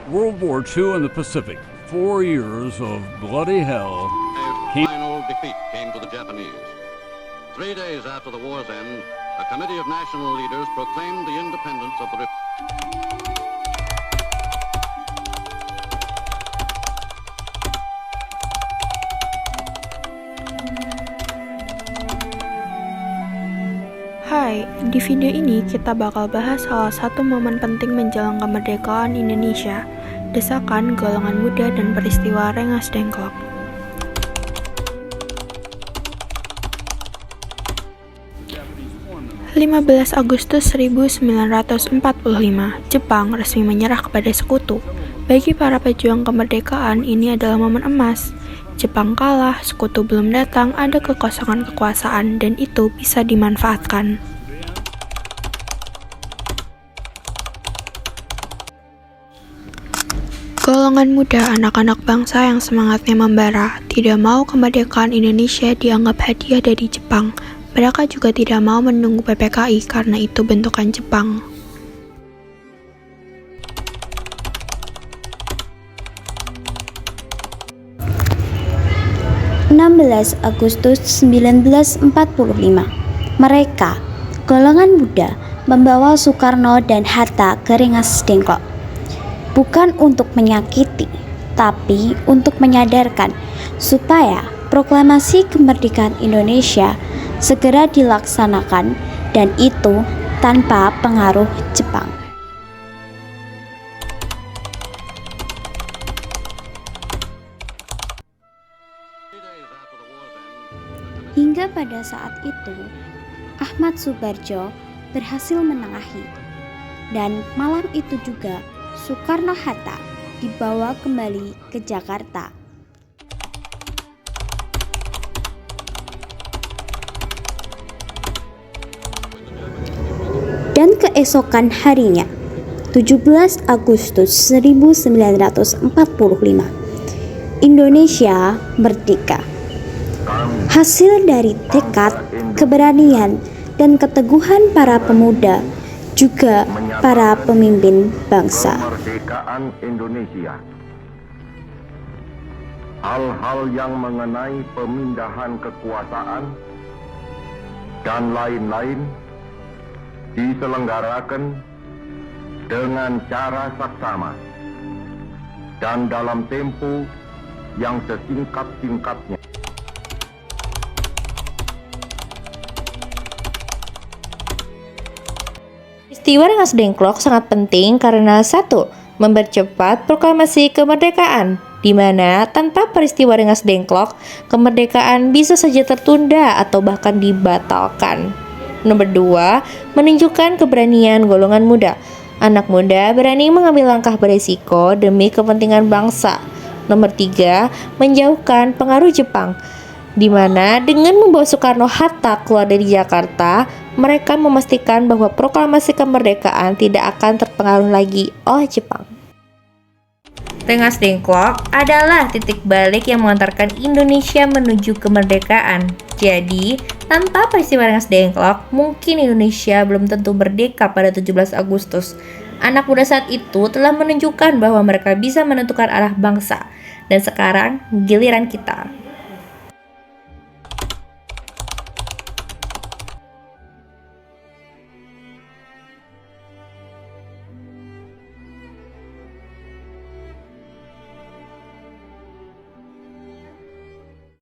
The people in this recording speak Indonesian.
World War II in the Pacific. 4 years of bloody hell. Final defeat came to the Japanese. 3 days after the war's end, a committee of national leaders proclaimed the independence of the Republic. Hai, di video ini kita bakal bahas salah satu momen penting menjelang kemerdekaan Indonesia, desakan golongan muda dan peristiwa Rengas Dengklok. 15 Agustus 1945, Jepang resmi menyerah kepada sekutu. Bagi para pejuang kemerdekaan, ini adalah momen emas. Jepang kalah, sekutu belum datang, ada kekosongan kekuasaan, dan itu bisa dimanfaatkan. Golongan muda anak-anak bangsa yang semangatnya membara, tidak mau kemerdekaan Indonesia dianggap hadiah dari Jepang. Mereka juga tidak mau menunggu PPKI karena itu bentukan Jepang. Agustus 1945, mereka, golongan muda, membawa Soekarno dan Hatta ke Rengas Dengklok. Bukan untuk menyakiti, tapi untuk menyadarkan supaya proklamasi kemerdekaan Indonesia segera dilaksanakan, dan itu tanpa pengaruh Jepang. Hingga pada saat itu, Ahmad Subarjo berhasil menengahi, dan malam itu juga Soekarno-Hatta dibawa kembali ke Jakarta. Dan keesokan harinya, 17 Agustus 1945, Indonesia merdeka. Hasil dari tekad, keberanian, dan keteguhan para pemuda, juga para pemimpin bangsa. Kemerdekaan Indonesia. Hal-hal yang mengenai pemindahan kekuasaan dan lain-lain diselenggarakan dengan cara saksama dan dalam tempo yang sesingkat-singkatnya. Peristiwa Rengas Dengklok sangat penting karena satu, mempercepat proklamasi kemerdekaan, di mana tanpa peristiwa Rengas Dengklok, kemerdekaan bisa saja tertunda atau bahkan dibatalkan. Nomor 2, menunjukkan keberanian golongan muda. Anak muda berani mengambil langkah beresiko demi kepentingan bangsa. Nomor 3, menjauhkan pengaruh Jepang, di mana dengan membawa Soekarno-Hatta keluar dari Jakarta, mereka memastikan bahwa proklamasi kemerdekaan tidak akan terpengaruh lagi oleh Jepang. Rengas Dengklok adalah titik balik yang mengantarkan Indonesia menuju kemerdekaan. Jadi, tanpa peristiwa Rengas Dengklok, mungkin Indonesia belum tentu merdeka pada 17 Agustus. Anak muda saat itu telah menunjukkan bahwa mereka bisa menentukan arah bangsa. Dan sekarang, giliran kita.